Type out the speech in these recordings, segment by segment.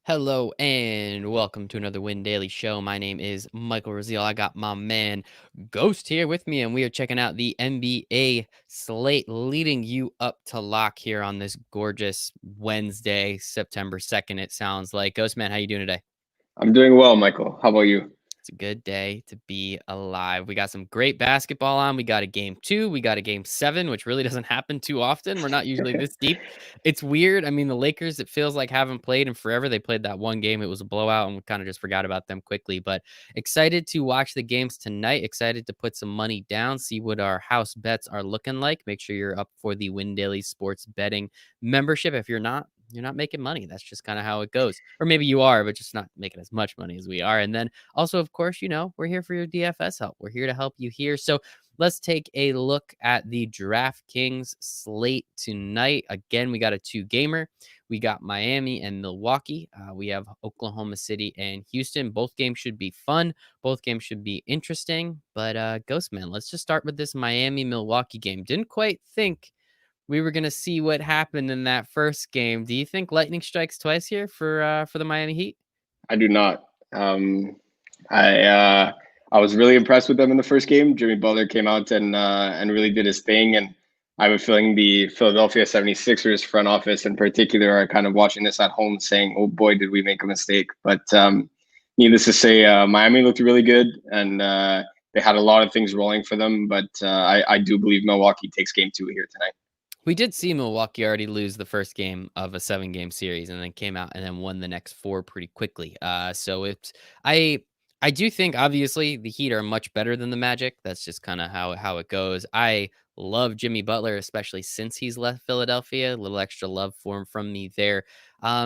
Hello and welcome to another Win Daily Show. My name is Michael Raziel. I got my man Ghost here with me, and we are checking out the NBA slate, leading you up to lock here on this gorgeous Wednesday, September 2nd. It sounds like Ghost Man. How you doing today? I'm doing well, Michael. How about you? It's a good day to be alive. We got some great basketball on. We got a game 2. We got a game 7, which really doesn't happen too often. We're not usually this deep. It's weird. I mean, the Lakers, it feels like haven't played in forever. They played that one game. It was a blowout, and we kind of just forgot about them quickly. But excited to watch the games tonight. Excited to put some money down, see what our house bets are looking like. Make sure you're up for the Win Daily Sports Betting membership. If you're not making money. That's just kind of how it goes. Or maybe you are, but just not making as much money as we are. And then also, of course, we're here for your DFS help. We're here to help you here. So let's take a look at the DraftKings slate tonight. Again, we got a 2-gamer. We got Miami and Milwaukee. We have Oklahoma City and Houston. Both games should be fun. Both games should be interesting. But Ghostman, let's just start with this Miami-Milwaukee game. Didn't quite think we were gonna see what happened in that first game. Do you think lightning strikes twice here for the Miami Heat? I do not. Um, I was really impressed with them in the first game. Jimmy Butler came out and really did his thing, and I have a feeling the Philadelphia 76ers front office in particular are kind of watching this at home, saying, "Oh boy, did we make a mistake!" But needless to say, Miami looked really good, and they had a lot of things rolling for them. But I do believe Milwaukee takes game 2 here tonight. We did see Milwaukee already lose the first game of a 7-game series and then came out and then won the next 4 pretty quickly. So it's I I do think obviously the Heat are much better than the Magic. That's just kind of how it goes. I love Jimmy Butler, especially since he's left Philadelphia. A little extra love for him from me there.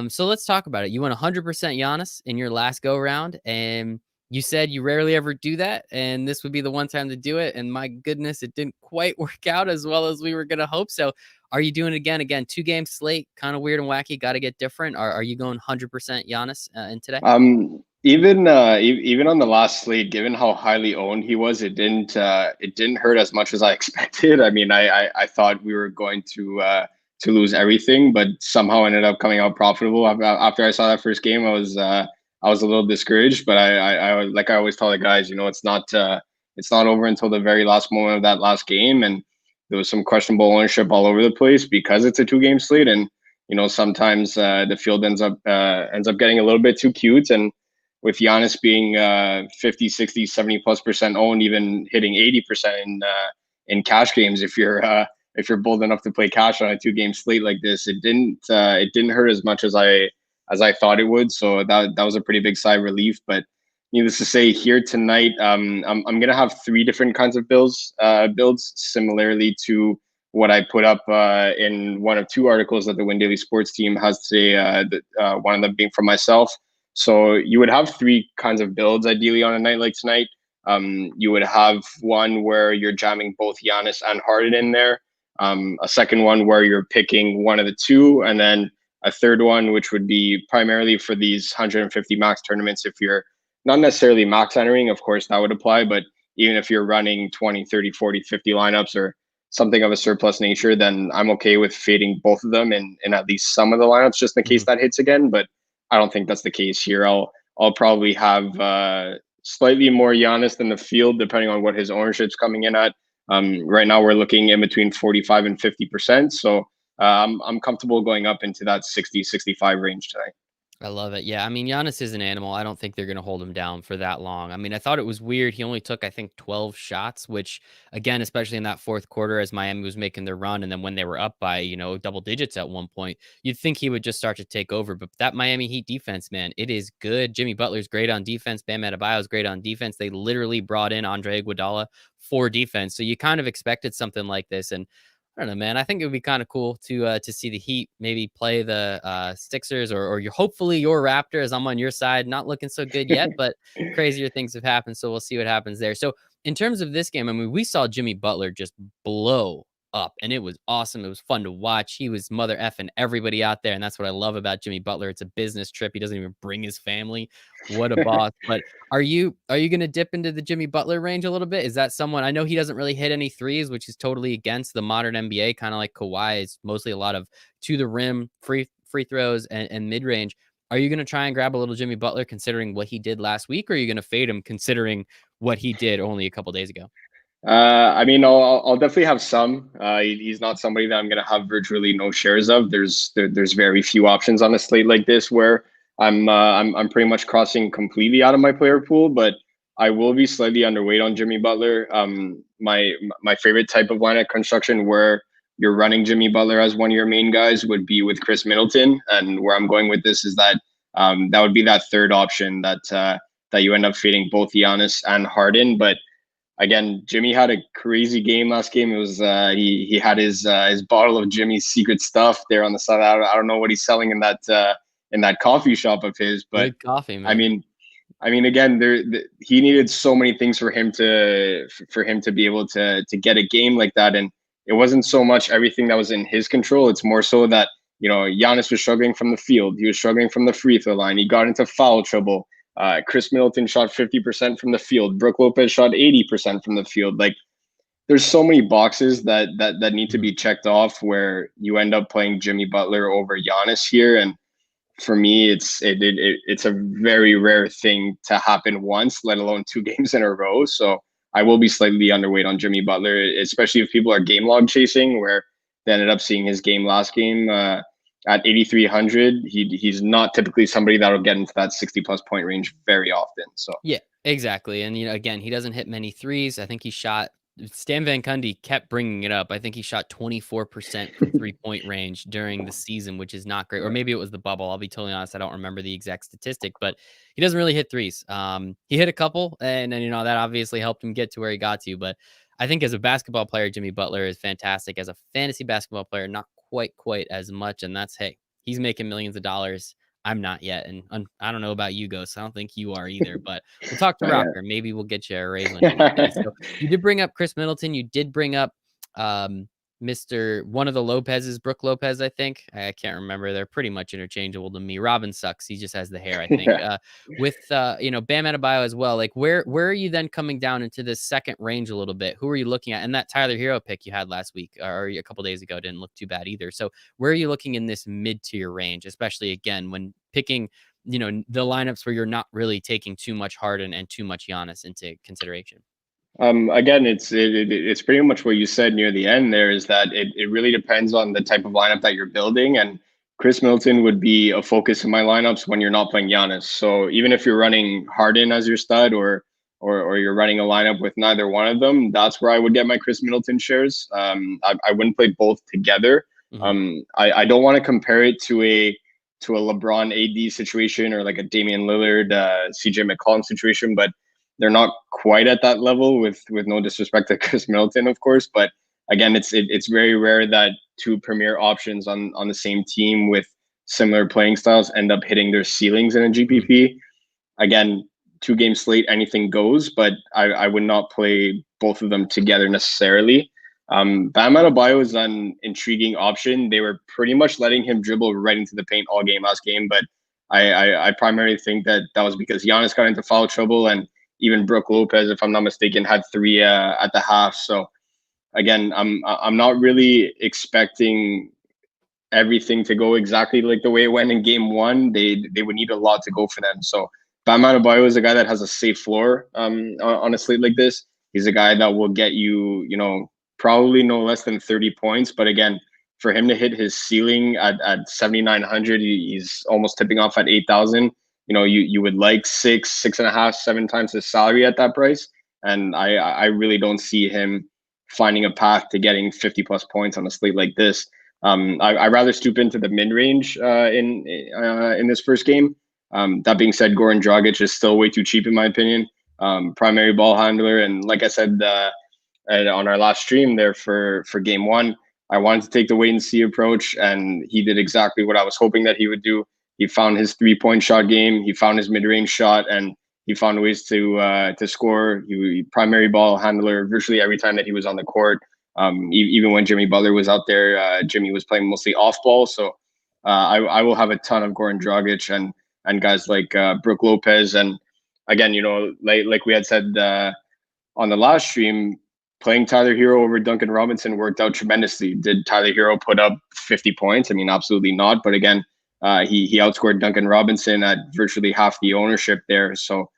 So let's talk about it. You went 100% Giannis in your last go round, and you said you rarely ever do that, and this would be the one time to do it. And my goodness, it didn't quite work out as well as we were going to hope. So are you doing it again? Again, 2-game slate, kind of weird and wacky. Got to get different. Are you going 100% Giannis in today? Even on the last slate, given how highly owned he was, it didn't hurt as much as I expected. I mean, I thought we were going to lose everything, but somehow ended up coming out profitable. After I saw that first game, I was a little discouraged, but I like I always tell the guys, it's not over until the very last moment of that last game, and there was some questionable ownership all over the place because it's a 2-game slate, and sometimes the field ends up getting a little bit too cute, and with Giannis being 50, 60, 70 plus percent owned, even hitting 80% in cash games, if you're bold enough to play cash on a 2-game slate like this, it didn't hurt as much as I thought it would. So that was a pretty big sigh of relief. But needless to say, here tonight, I'm gonna have 3 different kinds of builds, similarly to what I put up in one of 2 articles that the Win Daily Sports team has today. One of them being from myself. So you would have 3 kinds of builds ideally on a night like tonight. You would have one where you're jamming both Giannis and Harden in there. A second one where you're picking one of the two, and then a third one, which would be primarily for these 150 max tournaments. If you're not necessarily max entering, of course, that would apply. But even if you're running 20, 30, 40, 50 lineups or something of a surplus nature, then I'm okay with fading both of them in at least some of the lineups just in case Mhm. that hits again. But I don't think that's the case here. I'll probably have slightly more Giannis than the field, depending on what his ownership's coming in at. Right now, we're looking in between 45 and 50%. So I'm comfortable going up into that 60, 65 range tonight. I love it. Yeah, I mean, Giannis is an animal. I don't think they're going to hold him down for that long. I mean, I thought it was weird. He only took, I think, 12 shots, which, again, especially in that fourth quarter as Miami was making their run, and then when they were up by, double digits at one point, you'd think he would just start to take over. But that Miami Heat defense, man, it is good. Jimmy Butler's great on defense. Bam Adebayo's great on defense. They literally brought in Andre Iguodala for defense. So you kind of expected something like this. And I don't know, man. I think it would be kind of cool to see the Heat maybe play the Sixers or hopefully your Raptors. I'm on your side. Not looking so good yet, but crazier things have happened. So we'll see what happens there. So in terms of this game, I mean, we saw Jimmy Butler just blow up, and it was awesome. It was fun to watch. He was mother effing everybody out there, and that's what I love about Jimmy Butler. It's a business trip. He doesn't even bring his family. What a boss! But are you going to dip into the Jimmy Butler range a little bit? Is that someone I know he doesn't really hit any threes, which is totally against the modern NBA, kind of like Kawhi is mostly a lot of to the rim free throws and mid range. Are you going to try and grab a little Jimmy Butler considering what he did last week, or are you going to fade him considering what he did only a couple days ago? I mean, I'll definitely have some. He's not somebody that I'm going to have virtually no shares of. There's very few options on a slate like this where I'm pretty much crossing completely out of my player pool, but I will be slightly underweight on Jimmy Butler. My favorite type of lineup construction where you're running Jimmy Butler as one of your main guys would be with Chris Middleton, and where I'm going with this is that that would be that third option that you end up fading both Giannis and Harden, but again, Jimmy had a crazy game last game. It was he had his bottle of Jimmy's secret stuff there on the side. I don't know what he's selling in that coffee shop of his, but Good coffee, man. I mean, again, he needed so many things for him to be able to get a game like that, and it wasn't so much everything that was in his control. It's more so that Giannis was struggling from the field. He was struggling from the free throw line. He got into foul trouble. Chris Middleton shot 50% from the field. Brook Lopez shot 80% from the field. Like, there's so many boxes that need to be checked off where you end up playing Jimmy Butler over Giannis here. And for me, it's a very rare thing to happen once, let alone 2 games in a row. So I will be slightly underweight on Jimmy Butler, especially if people are game log chasing, where they ended up seeing his game last game. At 8,300, he's not typically somebody that'll get into that 60+ point range very often. So Yeah, exactly. And again, he doesn't hit many threes. I think he shot. Stan Van Gundy kept bringing it up. I think he shot 24% from 3-point range during the season, which is not great. Or maybe it was the bubble. I'll be totally honest. I don't remember the exact statistic, but he doesn't really hit threes. He hit a couple, and that obviously helped him get to where he got to. But I think as a basketball player, Jimmy Butler is fantastic. As a fantasy basketball player, not quite as much. And that's, hey, he's making millions of dollars. I'm not yet, and I don't know about you, Ghost. I don't think you are either, but we'll talk to Rocker. Maybe we'll get you a raise one of these days. So you did bring up Chris Middleton. You did bring up one of the Lopez's, Brook Lopez, I think. I can't remember. They're pretty much interchangeable to me. Robin sucks. He just has the hair, I think. yeah. With Bam Adebayo as well. Like, where are you then coming down into this second range a little bit? Who are you looking at? And that Tyler Hero pick you had last week or a couple days ago didn't look too bad either. So where are you looking in this mid-tier range, especially again when picking the lineups where you're not really taking too much Harden and too much Giannis into consideration? Again, it's pretty much what you said near the end there, is that it really depends on the type of lineup that you're building. And Chris Middleton would be a focus in my lineups when you're not playing Giannis. So even if you're running Harden as your stud or you're running a lineup with neither one of them, that's where I would get my Chris Middleton shares. I wouldn't play both together. Mm-hmm. I don't want to compare it to a LeBron AD situation or like a Damian Lillard, CJ McCollum situation, but they're not quite at that level, with no disrespect to Chris Middleton, of course. But again, it's very rare that 2 premier options on the same team with similar playing styles end up hitting their ceilings in a GPP. Again, 2-game slate, anything goes, but I would not play both of them together necessarily. Bam Adebayo is an intriguing option. They were pretty much letting him dribble right into the paint all game last game, but I primarily think that was because Giannis got into foul trouble, and even Brook Lopez, if I'm not mistaken, had 3 at the half. So again, I'm not really expecting everything to go exactly like the way it went in game 1. They would need a lot to go for them. So Bam Adebayo is a guy that has a safe floor on a slate like this. He's a guy that will get you, probably no less than 30 points. But again, for him to hit his ceiling at 7,900, he's almost tipping off at 8,000. You would like 6.5, 7 times his salary at that price. And I really don't see him finding a path to getting 50+ points on a slate like this. I'd rather stoop into the mid range in this first game. That being said, Goran Dragic is still way too cheap in my opinion. Primary ball handler, and like I said on our last stream there for game 1, I wanted to take the wait and see approach, and he did exactly what I was hoping that he would do. He found his 3-point shot game. He found his mid range shot, and he found ways to score. He primary ball handler virtually every time that he was on the court. Even when Jimmy Butler was out there, Jimmy was playing mostly off ball. So I will have a ton of Goran Dragic and guys like Brook Lopez. And again, like we had said on the last stream, playing Tyler Hero over Duncan Robinson worked out tremendously. Did Tyler Hero put up 50 points? I mean, absolutely not. But again, He outscored Duncan Robinson at virtually half the ownership there. So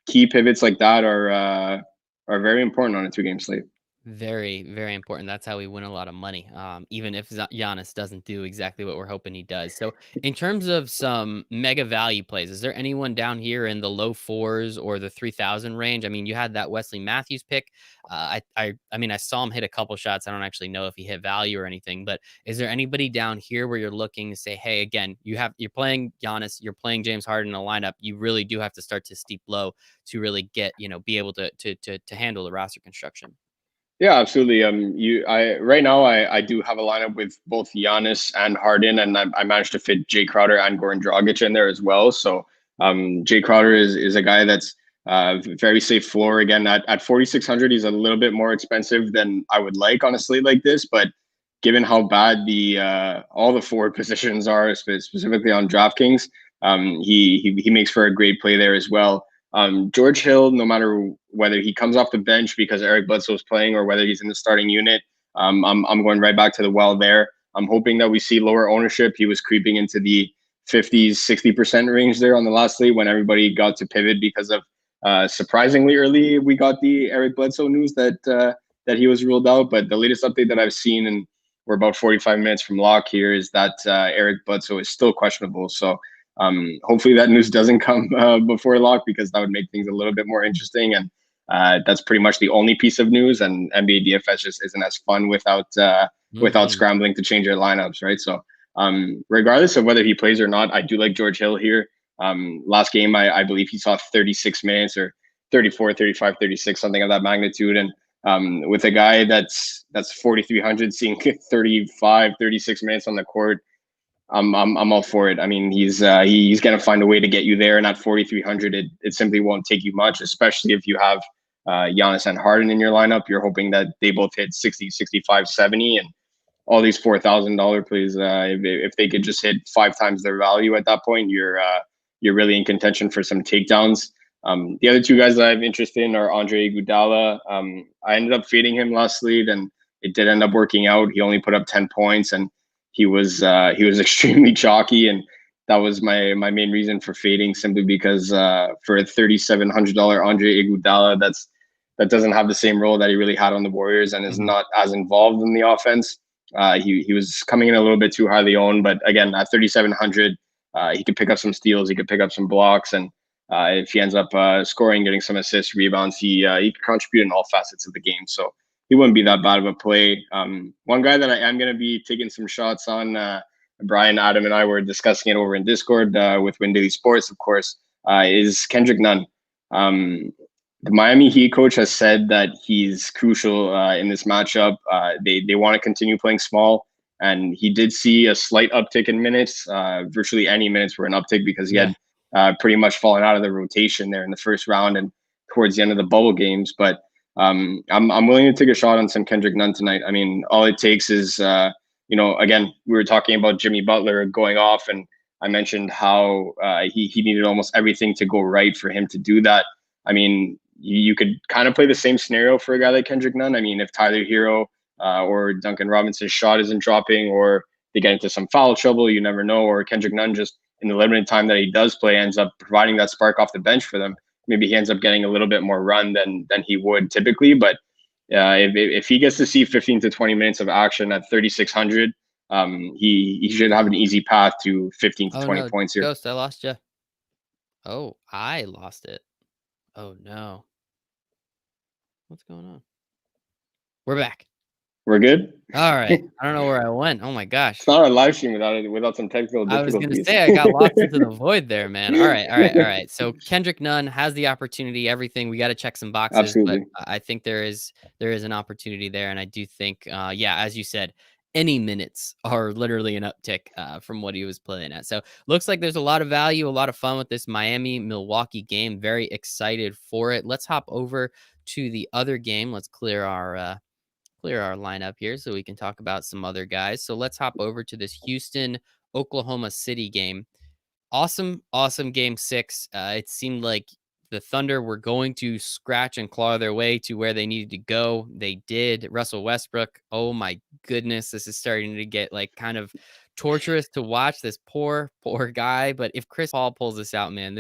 key pivots like that are very important on a 2 game slate. Very, very important. That's how we win a lot of money, even if Giannis doesn't do exactly what we're hoping he does. So, in terms of some mega value plays, is there anyone down here in the low fours or the 3,000 range? I mean, you had that Wesley Matthews pick. I mean, I saw him hit a couple shots. I don't actually know if he hit value or anything, but is there anybody down here where you're looking to say, hey, again, you're playing Giannis, you're playing James Harden in a lineup. You really do have to start to steep low to really get, be able to handle the roster construction. Yeah, absolutely. I right now I do have a lineup with both Giannis and Harden, and I managed to fit Jay Crowder and Goran Dragic in there as well. So Jay Crowder is a guy that's very safe floor. Again, at 4,600, he's a little bit more expensive than I would like on a slate like this, but given how bad the all the forward positions are, specifically on DraftKings, he makes for a great play there as well. George Hill, no matter whether he comes off the bench because Eric Bledsoe is playing or whether he's in the starting unit, I'm going right back to the well there. I'm hoping that we see lower ownership. He was creeping into the 50s, 60% range there on the last slate when everybody got to pivot because of surprisingly early we got the Eric Bledsoe news that he was ruled out. But the latest update that I've seen, and we're about 45 minutes from lock here, is that Eric Bledsoe is still questionable. So hopefully that news doesn't come before lock, because that would make things a little bit more interesting. And that's pretty much the only piece of news. And NBA DFS just isn't as fun without scrambling to change your lineups, right? So regardless of whether he plays or not, I do like George Hill here. Last game, I believe he saw 36 minutes or 34, 35, 36, something of that magnitude. And with a guy that's 4,300 seeing 35, 36 minutes on the court, I'm all for it. I mean, he's gonna find a way to get you there, and at 4,300, it simply won't take you much, especially if you have Giannis and Harden in your lineup. You're hoping that they both hit 60, 65, 70, and all these $4,000 plays. If they could just hit 5 times their value at that point, you're really in contention for some takedowns. The other 2 guys that I'm interested in are Andre Iguodala. I ended up fading him last lead, and it did end up working out. He only put up 10 points, and he was extremely chalky, and that was my main reason for fading, simply because for a $3,700 Andre Iguodala, that doesn't have the same role that he really had on the Warriors and is not as involved in the offense. He was coming in a little bit too highly owned, but again, at 3,700, he could pick up some steals, he could pick up some blocks, and if he ends up scoring, getting some assists, rebounds, he could contribute in all facets of the game. So he wouldn't be that bad of a play. One guy that I am going to be taking some shots on, Brian, Adam, and I were discussing it over in Discord with Win Daily Sports, of course, is Kendrick Nunn. The Miami Heat coach has said that he's crucial in this matchup. They want to continue playing small, and he did see a slight uptick in minutes. Virtually any minutes were an uptick because he had pretty much fallen out of the rotation there in the first round and towards the end of the bubble games. But I'm willing to take a shot on some Kendrick Nunn tonight. I mean, all it takes is, again, we were talking about Jimmy Butler going off, and I mentioned how he needed almost everything to go right for him to do that. I mean, you could kind of play the same scenario for a guy like Kendrick Nunn. I mean, if Tyler Hero or Duncan Robinson's shot isn't dropping, or they get into some foul trouble, you never know, or Kendrick Nunn just in the limited time that he does play ends up providing that spark off the bench for them. Maybe he ends up getting a little bit more run than he would typically. But if he gets to see 15 to 20 minutes of action at 3,600, he should have an easy path to 15 to 20 points here. Ghost, I lost you. Oh, I lost it. Oh no. What's going on? We're back. We're good? All right. I don't know where I went. Oh my gosh. It's not a live stream without some technical difficulties. I was going to say, I got lost into the void there, man. All right. So Kendrick Nunn has the opportunity, everything. We got to check some boxes. Absolutely. But I think there is an opportunity there. And I do think, as you said, any minutes are literally an uptick from what he was playing at. So looks like there's a lot of value, a lot of fun with this Miami-Milwaukee game. Very excited for it. Let's hop over to the other game. Let's clear our lineup here so we can talk about some other guys. So let's hop over to this Houston, Oklahoma City game. Awesome game 6. It seemed like the Thunder were going to scratch and claw their way to where they needed to go. They did. Russell Westbrook, oh my goodness, this is starting to get like kind of torturous to watch, this poor guy. But if Chris Paul pulls this out, man,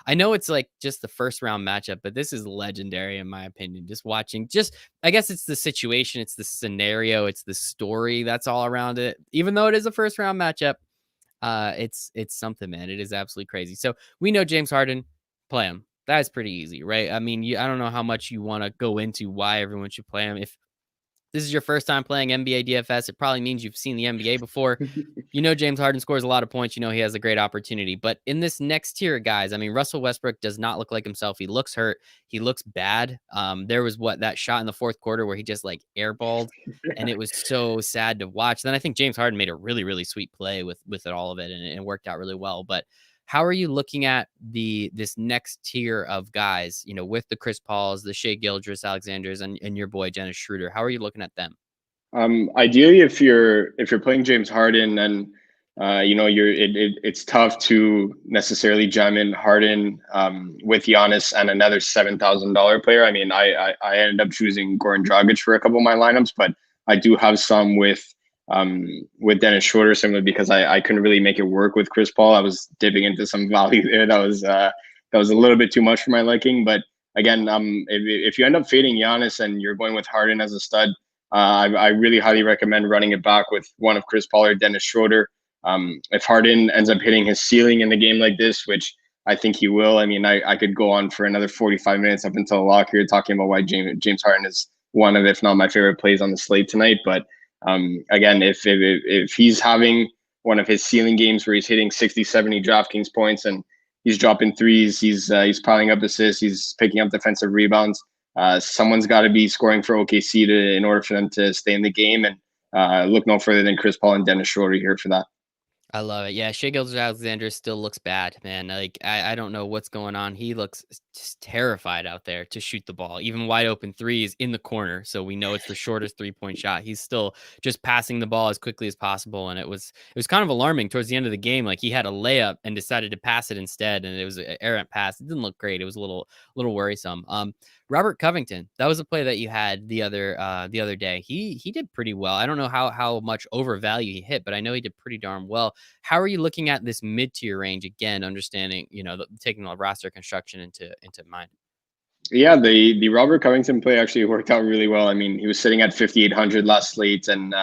I know it's like just the first round matchup, but this is legendary in my opinion. Just watching, I guess it's the situation, it's the scenario, it's the story that's all around it. Even though it is a first round matchup, it's something, man. It is absolutely crazy. So we know James Harden, play him. That's pretty easy, right? I mean, I don't know how much you want to go into why everyone should play him. If this is your first time playing NBA DFS, it probably means you've seen the NBA before. You know James Harden scores a lot of points. You know he has a great opportunity. But in this next tier of guys, I mean, Russell Westbrook does not look like himself. He looks hurt. He looks bad. There was that shot in the fourth quarter where he just like airballed, and it was so sad to watch. Then I think James Harden made a really, really sweet play with all of it, and it worked out really well. But how are you looking at this next tier of guys, with the Chris Pauls, the Shea Gilgeous-Alexanders, and your boy Dennis Schroeder? How are you looking at them? Ideally, if you're playing James Harden, and it's tough to necessarily jam in Harden with Giannis and another $7,000 player. I mean, I ended up choosing Goran Dragic for a couple of my lineups, but I do have some with Dennis Schroeder simply because I couldn't really make it work with Chris Paul. I was dipping into some value there. That was a little bit too much for my liking. But again, if you end up fading Giannis and you're going with Harden as a stud, I really highly recommend running it back with one of Chris Paul or Dennis Schroeder. If Harden ends up hitting his ceiling in a game like this, which I think he will, I mean, I could go on for another 45 minutes up until lock here talking about why James Harden is one of, if not my favorite plays on the slate tonight. But again, if he's having one of his ceiling games where he's hitting 60, 70 DraftKings points and he's dropping threes, he's piling up assists, he's picking up defensive rebounds, someone's got to be scoring for OKC in order for them to stay in the game. And look no further than Chris Paul and Dennis Schroeder here for that. I love it. Yeah, Shea Gilgeous-Alexander still looks bad, man. Like I don't know what's going on. He looks just terrified out there to shoot the ball. Even wide open threes in the corner. So we know it's the shortest 3-point shot. He's still just passing the ball as quickly as possible. And it was kind of alarming towards the end of the game. Like he had a layup and decided to pass it instead. And it was an errant pass. It didn't look great. It was a little worrisome. Robert Covington, that was a play that you had the other day. He did pretty well. I don't know how much overvalue he hit, but I know he did pretty darn well. How are you looking at this mid-tier range? Again, understanding, taking the roster construction into mind. Yeah, the Robert Covington play actually worked out really well. I mean, he was sitting at 5,800 last slate, and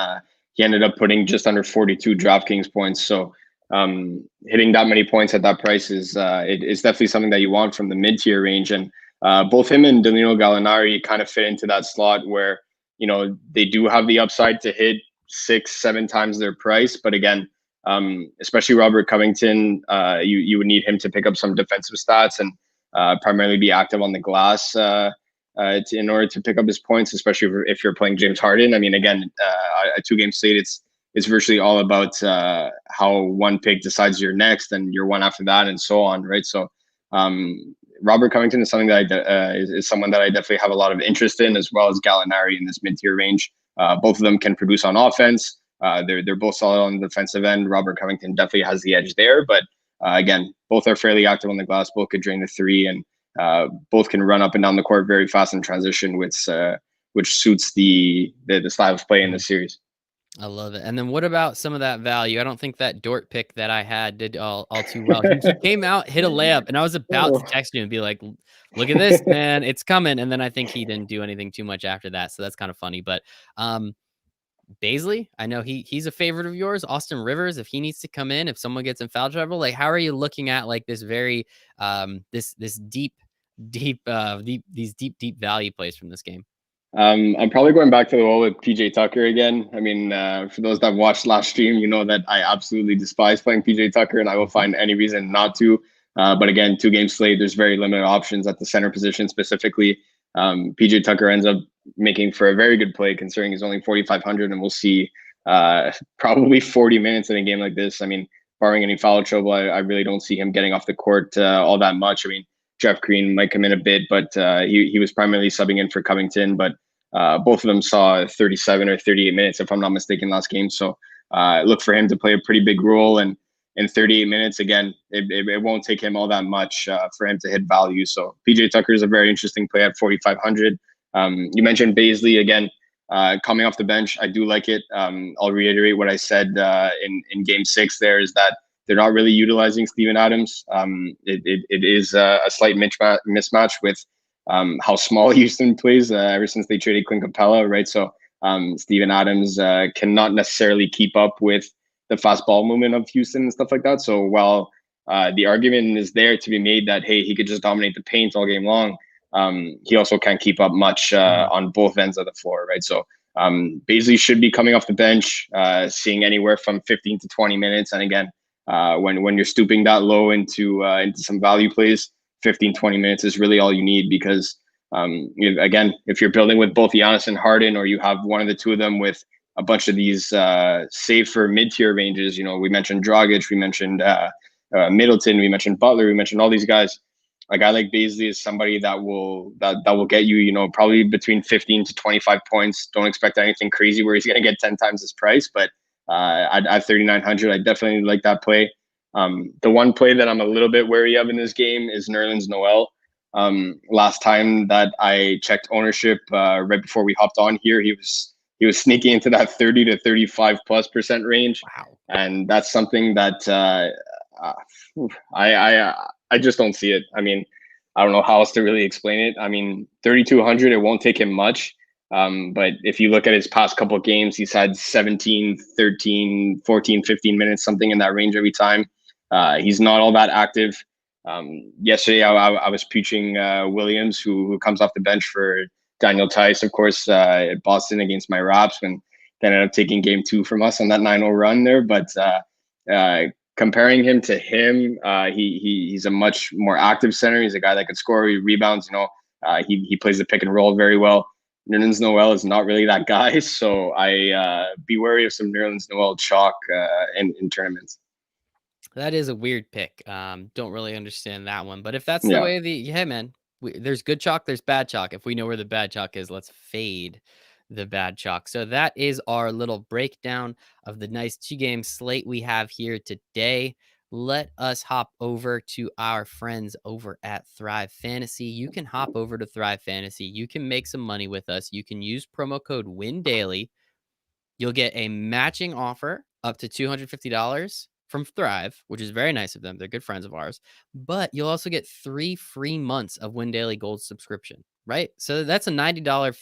he ended up putting just under 42 DraftKings points. So hitting that many points at that price is definitely something that you want from the mid-tier range. And both him and Danilo Gallinari kind of fit into that slot where, they do have the upside to hit 6-7 times their price. But again, especially Robert Covington, you would need him to pick up some defensive stats and primarily be active on the glass in order to pick up his points, especially if you're playing James Harden. I mean, again, a 2-game slate, it's virtually all about how one pick decides your next and your one after that and so on, right? So Robert Covington is something that is someone that I definitely have a lot of interest in, as well as Gallinari in this mid-tier range. Both of them can produce on offense. They're both solid on the defensive end. Robert Covington definitely has the edge there, but again, both are fairly active on the glass. Both could drain the three, and both can run up and down the court very fast in transition, which suits the style of play in the series. I love it. And then what about some of that value? I don't think that Dort pick that I had did all too well. He came out, hit a layup, and I was about to text you and be like, look at this, man, it's coming. And then I think he didn't do anything too much after that. So that's kind of funny. But Baisley, I know he's a favorite of yours. Austin Rivers, if he needs to come in, if someone gets in foul trouble, like how are you looking at like this very this deep value plays from this game? I'm probably going back to the wall with PJ Tucker again. I mean, for those that watched last stream, you know that I absolutely despise playing PJ Tucker, and I will find any reason not to. But again, 2-game slate, there's very limited options at the center position specifically. PJ Tucker ends up making for a very good play considering he's only 4,500, and we'll see probably 40 minutes in a game like this. I mean, barring any foul trouble, I really don't see him getting off the court all that much. I mean, Jeff Green might come in a bit, but he was primarily subbing in for Covington. But both of them saw 37 or 38 minutes, if I'm not mistaken, last game. So look for him to play a pretty big role. And in 38 minutes, again, it won't take him all that much for him to hit value. So PJ Tucker is a very interesting play at 4,500. You mentioned Baisley again. coming off the bench. I do like it. I'll reiterate what I said in Game 6 there is that they're not really utilizing Steven Adams. It is a slight mismatch with how small Houston plays ever since they traded Clint Capella, right? So Steven Adams cannot necessarily keep up with the fast ball movement of Houston and stuff like that. So while the argument is there to be made that, hey, he could just dominate the paint all game long, he also can't keep up much on both ends of the floor, right? So Beasley should be coming off the bench, seeing anywhere from 15 to 20 minutes. And again, when you're stooping that low into some value plays, 15, 20 minutes is really all you need because, again, if you're building with both Giannis and Harden, or you have one of the two of them with a bunch of these safer mid-tier ranges, we mentioned Dragic, we mentioned Middleton, we mentioned Butler, we mentioned all these guys. A guy like Beasley is somebody that will get you, probably between 15 to 25 points. Don't expect anything crazy where he's going to get 10 times his price, but at 3,900, I definitely like that play. The one play that I'm a little bit wary of in this game is Nerlens Noel. Last time that I checked ownership, right before we hopped on here, he was sneaking into that 30 to 35+% range. Wow. And that's something that I just don't see it. I mean, I don't know how else to really explain it. I mean, 3,200, it won't take him much. But if you look at his past couple of games, he's had 17, 13, 14, 15 minutes, something in that range every time. He's not all that active. Yesterday, I was preaching Williams, who comes off the bench for Daniel Tice, of course, at Boston against my Raps, when they ended up taking game 2 from us on that 9-0 run there. But comparing him to him, he's a much more active center. He's a guy that could score, he rebounds. He plays the pick and roll very well. Nerlens Noel is not really that guy, so I be wary of some Nerlens Noel chalk in tournaments. That is a weird pick. Don't really understand that one, but if that's the way man, there's good chalk, there's bad chalk. If we know where the bad chalk is, let's fade the bad chalk. So that is our little breakdown of the nice 2-game slate we have here today. Let us hop over to our friends over at Thrive Fantasy. You can hop over to Thrive Fantasy. You can make some money with us. You can use promo code WINDAILY. You'll get a matching offer up to $250 from Thrive, which is very nice of them. They're good friends of ours. But you'll also get 3 free months of Win Daily Gold subscription, right? So that's a $90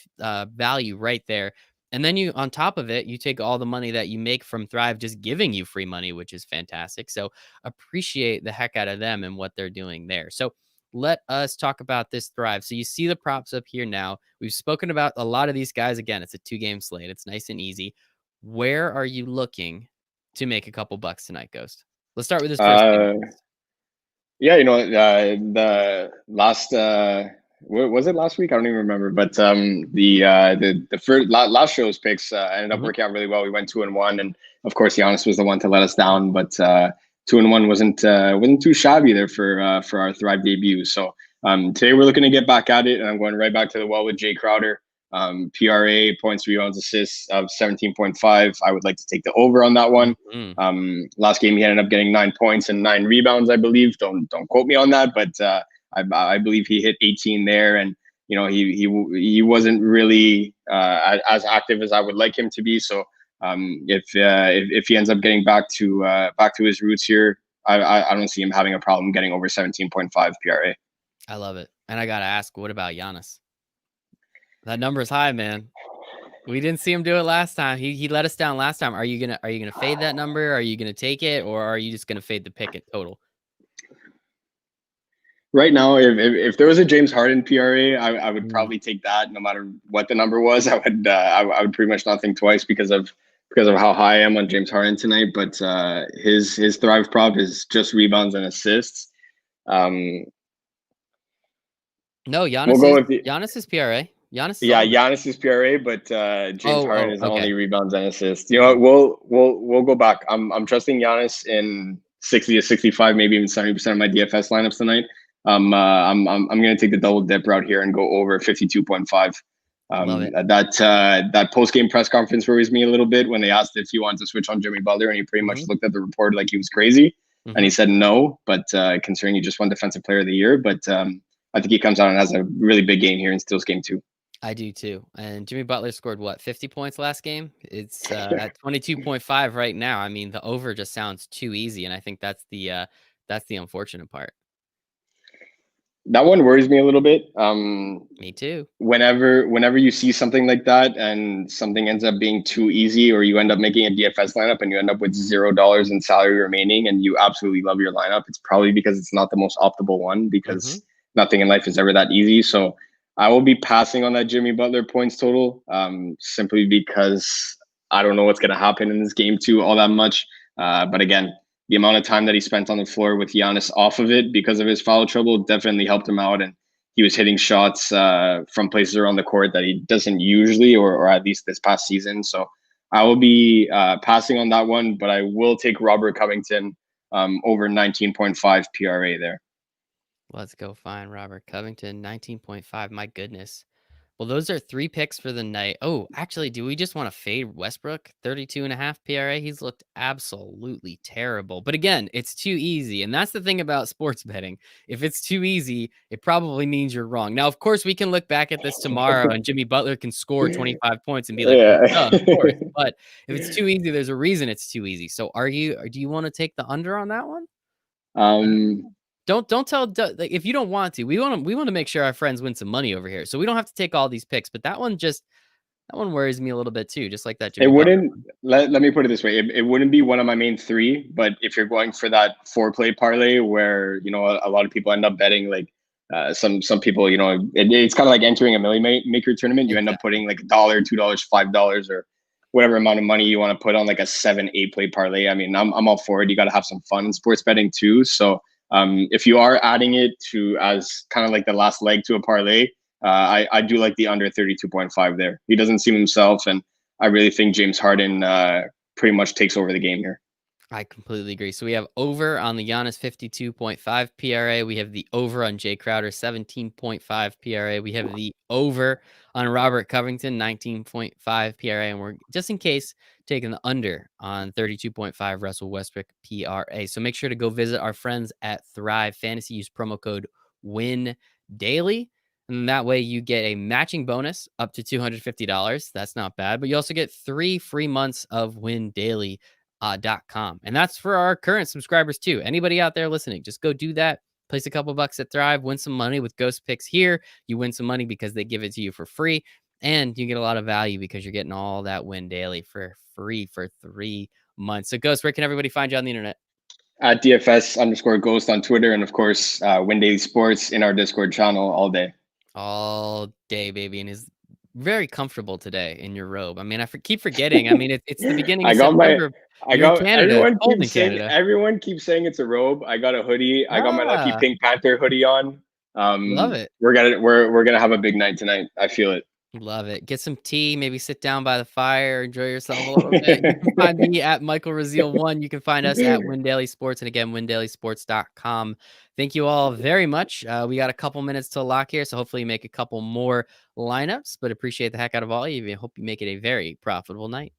value right there. And then you, on top of it, you take all the money that you make from Thrive just giving you free money, which is fantastic. So appreciate the heck out of them and what they're doing there. So let us talk about this Thrive. So you see the props up here now. We've spoken about a lot of these guys. Again, it's a 2-game slate. It's nice and easy. Where are you looking to make a couple bucks tonight, Ghost? Let's start with this first game. Yeah, the last was it last week? I don't even remember. But the first last show's picks ended up working out really well. We went 2-1, and of course Giannis was the one to let us down. But 2-1 wasn't too shabby there for our Thrive debut. So today we're looking to get back at it, and I'm going right back to the well with Jay Crowder. PRA, points, rebounds, assists of 17.5. I would like to take the over on that one. Last game he ended up getting 9 points and 9 rebounds, I believe. Don't quote me on that, but I believe he hit 18 there, and he wasn't really as active as I would like him to be. So if he ends up getting back to his roots here, I don't see him having a problem getting over 17.5 PRA. I love it, and I gotta ask, what about Giannis? That number is high, man. We didn't see him do it last time. He let us down last time. Are you gonna fade that number? Are you gonna take it, or are you just gonna fade the pick at total? Right now, if there was a James Harden PRA, I would probably take that no matter what the number was. I would pretty much not think twice because of how high I am on James Harden tonight. But his Thrive prop is just rebounds and assists. No, Giannis is PRA. Giannis is PRA, but James Harden is only rebounds and assists. You know what? We'll go back. I'm trusting Giannis in 60 to 65, maybe even 70% of my DFS lineups tonight. I'm going to take the double dip route here and go over 52.5. That post game press conference worries me a little bit when they asked if he wanted to switch on Jimmy Butler, and he pretty much looked at the report like he was crazy, and he said no. But considering he just won Defensive Player of the Year, but I think he comes out and has a really big game here and steals game 2. I do too. And Jimmy Butler scored what, 50 points last game? It's at 22.5 right now. I mean, the over just sounds too easy, and I think that's the unfortunate part. That one worries me a little bit. Me too. Whenever you see something like that and something ends up being too easy, or you end up making a DFS lineup and you end up with $0 in salary remaining and you absolutely love your lineup, it's probably because it's not the most optimal one, Mhm. because nothing in life is ever that easy. So I will be passing on that Jimmy Butler points total, simply because I don't know what's going to happen in this game too all that much. But again, the amount of time that he spent on the floor with Giannis off of it because of his foul trouble definitely helped him out, and he was hitting shots from places around the court that he doesn't usually, or at least this past season. So I will be passing on that one, but I will take Robert Covington over 19.5 PRA there. Let's go find Robert Covington, 19.5. My goodness. Well, those are 3 picks for the night. Oh, actually, do we just wanna fade Westbrook? 32.5 PRA? He's looked absolutely terrible. But again, it's too easy, and that's the thing about sports betting. If it's too easy, it probably means you're wrong. Now, of course, we can look back at this tomorrow and Jimmy Butler can score 25 points and be like, "Well, Yeah. duh, of course." But if it's too easy, there's a reason it's too easy. So do you wanna take the under on that one? um, Don't tell like, if you don't want to. We wanna make sure our friends win some money over here. So we don't have to take all these picks, but that one worries me a little bit too, just like that it Jimmy Butler wouldn't one. let me put it this way. It wouldn't be one of my main three, but if you're going for that four-play parlay where, a lot of people end up betting, like some people, it's kind of like entering a million maker tournament. You end up Exactly. putting like $1, $2, $5, or whatever amount of money you want to put on like a 7, 8 play parlay. I mean, I'm all for it. You got to have some fun in sports betting too. So if you are adding it to as kind of like the last leg to a parlay, I do like the under 32.5 there. He doesn't seem himself, and I really think James Harden pretty much takes over the game here. I completely agree. So we have over on the Giannis 52.5 PRA. We have the over on Jay Crowder 17.5 PRA. We have the over on Robert Covington 19.5 PRA. And we're just in case taking the under on 32.5 Russell Westbrook PRA. So make sure to go visit our friends at Thrive Fantasy. Use promo code WIN daily. And that way you get a matching bonus up to $250. That's not bad. But you also get 3 free months of Win Daily .com. And that's for our current subscribers too. Anybody out there listening, just go do that. Place a couple bucks at Thrive, win some money with Ghost Picks here. You win some money because they give it to you for free. And you get a lot of value because you're getting all that win daily for free for 3 months. So, Ghost, where can everybody find you on the internet? At DFS_Ghost on Twitter, and of course, Win Daily Sports in our Discord channel all day. All day, baby. And is very comfortable today in your robe. I mean, keep forgetting. I mean, it's the beginning I of got my September. I You're in got Canada. It's cold in Canada. everyone keeps saying it's a robe. I got a hoodie. I got my lucky Ah, Pink Panther hoodie on. love it. We're gonna have a big night tonight. I feel it. Love it. Get some tea, maybe sit down by the fire, enjoy yourself a little bit. You can find me at Michael Raziel1. You can find us at Win Daily Sports, and again, windailysports.com. Thank you all very much. We got a couple minutes to lock here, so hopefully you make a couple more lineups, but appreciate the heck out of all of you. Hope you make it a very profitable night.